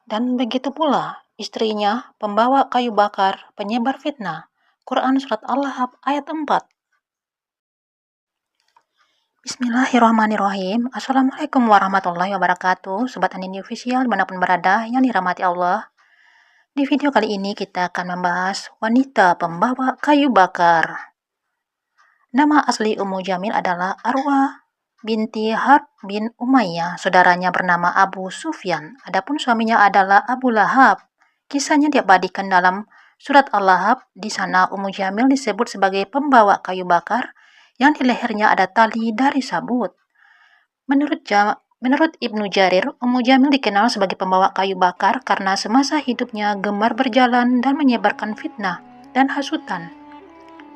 Dan begitu pula istrinya, pembawa kayu bakar, penyebar fitnah. Quran Surat Al-Lahab ayat 4. Bismillahirrahmanirrahim. Assalamualaikum warahmatullahi wabarakatuh. Sobat Anindi Official dimanapun berada yang dirahmati Allah. Di video kali ini kita akan membahas wanita pembawa kayu bakar. Nama asli Ummu Jamil adalah Arwa binti Harb bin Umayyah. Saudaranya bernama Abu Sufyan. Adapun suaminya adalah Abu Lahab. Kisahnya diabadikan dalam surat Al-Lahab. Di sana Ummu Jamil disebut sebagai pembawa kayu bakar yang di lehernya ada tali dari sabut. Menurut Ibnu Jarir, Ummu Jamil dikenal sebagai pembawa kayu bakar karena semasa hidupnya gemar berjalan dan menyebarkan fitnah dan hasutan.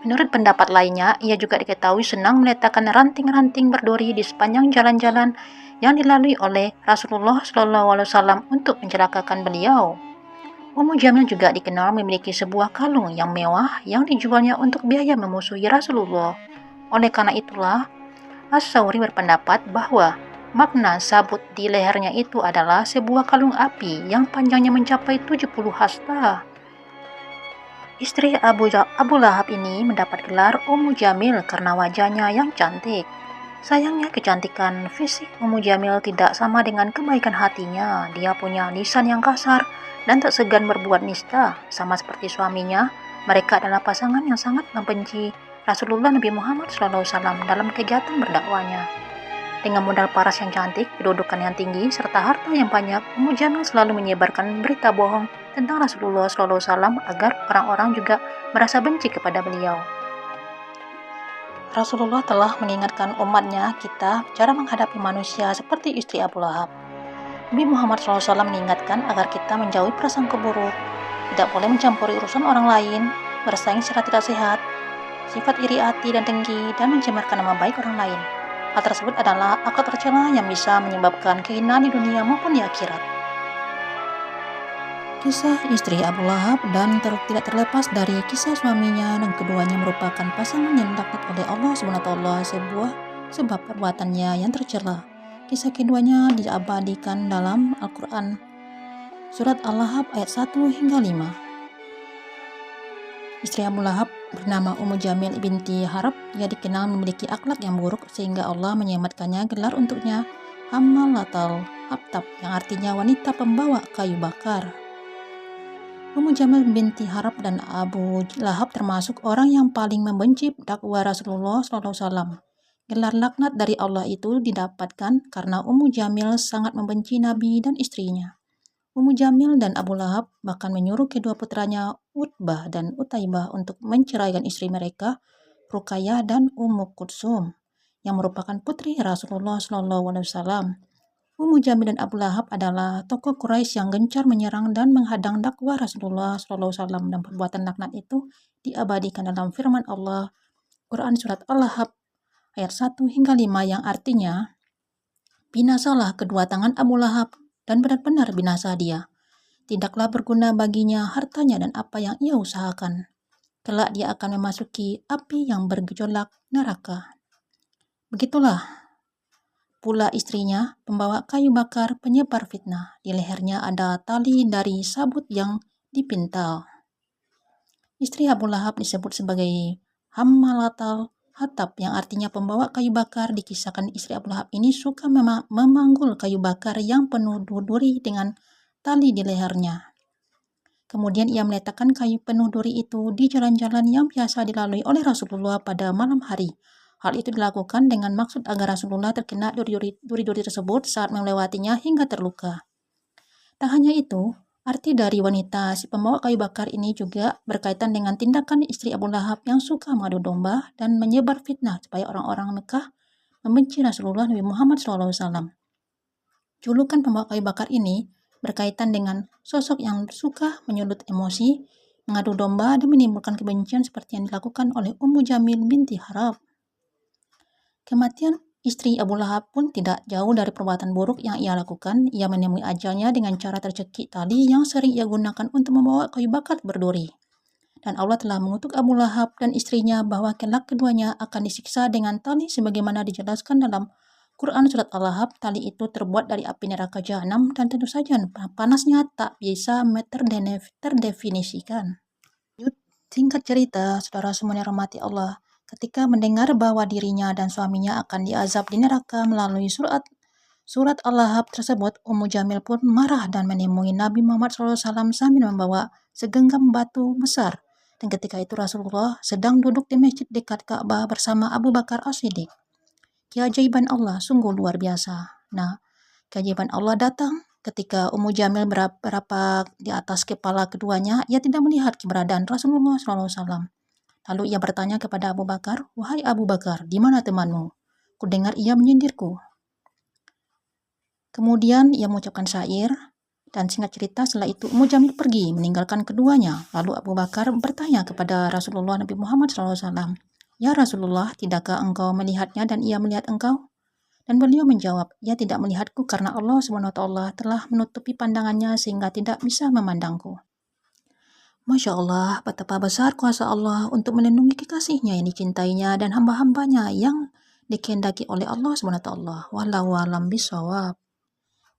Menurut pendapat lainnya, ia juga diketahui senang meletakkan ranting-ranting berduri di sepanjang jalan-jalan yang dilalui oleh Rasulullah SAW untuk mencelakakan beliau. Ummu Jamil juga dikenal memiliki sebuah kalung yang mewah yang dijualnya untuk biaya memusuhi Rasulullah. Oleh karena itulah, As-Sawri berpendapat bahwa makna sabut di lehernya itu adalah sebuah kalung api yang panjangnya mencapai 70 hasta. Istri Abu Lahab ini mendapat gelar Ummu Jamil karena wajahnya yang cantik. Sayangnya kecantikan fisik Ummu Jamil tidak sama dengan kebaikan hatinya. Dia punya lisan yang kasar dan tak segan berbuat nista. Sama seperti suaminya, mereka adalah pasangan yang sangat membenci Rasulullah Nabi Muhammad SAW dalam kegiatan berdakwanya. Dengan modal paras yang cantik, kedudukan yang tinggi, serta harta yang banyak, Ummu Jamil selalu menyebarkan berita bohong tentang Rasulullah SAW agar orang-orang juga merasa benci kepada beliau. Rasulullah telah mengingatkan umatnya kita cara menghadapi manusia seperti istri Abu Lahab. Nabi Muhammad SAW mengingatkan agar kita menjauhi prasangka buruk, tidak boleh mencampuri urusan orang lain, bersaing secara tidak sehat, sifat iri hati dan dengki, dan mencemarkan nama baik orang lain. Hal tersebut adalah akal tercela yang bisa menyebabkan kehinaan di dunia maupun di akhirat. Kisah istri Abu Lahab dan tidak terlepas dari kisah suaminya, dan keduanya merupakan pasangan yang dilaknat oleh Allah SWT sebab perbuatannya yang tercela. Kisah keduanya diabadikan dalam Al-Quran Surat Al-Lahab ayat 1 hingga 5. Istri Abu Lahab bernama Ummu Jamil binti Harb. Ia dikenal memiliki akhlak yang buruk sehingga Allah menyematkannya gelar untuknya Hammalatal Hatab, yang artinya wanita pembawa kayu bakar. Ummu Jamil binti Harb dan Abu Lahab termasuk orang yang paling membenci dakwah Rasulullah SAW. Gelar laknat dari Allah itu didapatkan karena Ummu Jamil sangat membenci Nabi dan istrinya. Ummu Jamil dan Abu Lahab bahkan menyuruh kedua putranya Utbah dan Utaibah untuk menceraikan istri mereka, Ruqayyah dan Ummu Kulsum, yang merupakan putri Rasulullah SAW. Ummu Jamil dan Abu Lahab adalah tokoh Quraisy yang gencar menyerang dan menghadang dakwah Rasulullah SAW, dan perbuatan laknat itu diabadikan dalam firman Allah, Quran Surat Al-Lahab ayat 1 hingga 5, yang artinya, binasalah kedua tangan Abu Lahab dan benar-benar binasa dia. Tidaklah berguna baginya hartanya dan apa yang ia usahakan. Kelak dia akan memasuki api yang bergejolak neraka. Begitulah pula istrinya, pembawa kayu bakar, penyebar fitnah. Di lehernya ada tali dari sabut yang dipintal. Istri Abu Lahab disebut sebagai Hammalatal Hatab, yang artinya pembawa kayu bakar. Dikisahkan istri Abu Lahab ini suka memanggul kayu bakar yang penuh duri dengan tali di lehernya. Kemudian ia meletakkan kayu penuh duri itu di jalan-jalan yang biasa dilalui oleh Rasulullah pada malam hari. Hal itu dilakukan dengan maksud agar Rasulullah terkena duri-duri tersebut saat melewatinya hingga terluka. Tak hanya itu, arti dari wanita si pembawa kayu bakar ini juga berkaitan dengan tindakan istri Abu Lahab yang suka mengadu domba dan menyebar fitnah supaya orang-orang Mekah membenci Rasulullah Nabi Muhammad SAW. Julukan pembawa kayu bakar ini berkaitan dengan sosok yang suka menyulut emosi, mengadu domba, dan menimbulkan kebencian seperti yang dilakukan oleh Ummu Jamil binti Harb. Kematian istri Abu Lahab pun tidak jauh dari perbuatan buruk yang ia lakukan. Ia menemui ajalnya dengan cara tercekik tali yang sering ia gunakan untuk membawa kayu bakar berduri. Dan Allah telah mengutuk Abu Lahab dan istrinya bahwa kelak keduanya akan disiksa dengan tali sebagaimana dijelaskan dalam Quran Surat Al-Lahab, tali itu terbuat dari api neraka jahanam dan tentu saja panasnya tak bisa terdefinisikan. Singkat cerita, saudara semua yang rahmati Allah, ketika mendengar bahwa dirinya dan suaminya akan diazab di neraka melalui surat Al-Lahab tersebut, Ummu Jamil pun marah dan menemui Nabi Muhammad SAW sambil membawa segenggam batu besar. Dan ketika itu Rasulullah sedang duduk di masjid dekat Ka'bah bersama Abu Bakar As-Siddiq. Keajaiban Allah sungguh luar biasa. Nah, keajaiban Allah datang ketika Ummu Jamil berapa di atas kepala keduanya, ia tidak melihat keberadaan Rasulullah SAW. Lalu ia bertanya kepada Abu Bakar, "Wahai Abu Bakar, di mana temanmu? Kudengar ia menyindirku." Kemudian ia mengucapkan syair, dan singkat cerita setelah itu Ummu Jamil pergi meninggalkan keduanya. Lalu Abu Bakar bertanya kepada Rasulullah Nabi Muhammad SAW, "Ya Rasulullah, tidakkah engkau melihatnya dan ia melihat engkau?" Dan beliau menjawab, "Ia tidak melihatku karena Allah SWT telah menutupi pandangannya sehingga tidak bisa memandangku." Masya Allah, betapa besar kuasa Allah untuk melindungi kekasihnya yang dicintainya dan hamba-hambanya yang dikehendaki oleh Allah SWT. Wallahu a'lam bishawab.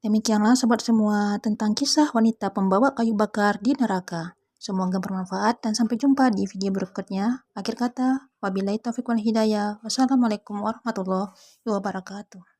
Demikianlah sobat semua tentang kisah wanita pembawa kayu bakar di neraka. Semoga bermanfaat dan sampai jumpa di video berikutnya. Akhir kata, wabillahi taufiq wal hidayah. Wassalamualaikum warahmatullahi wabarakatuh.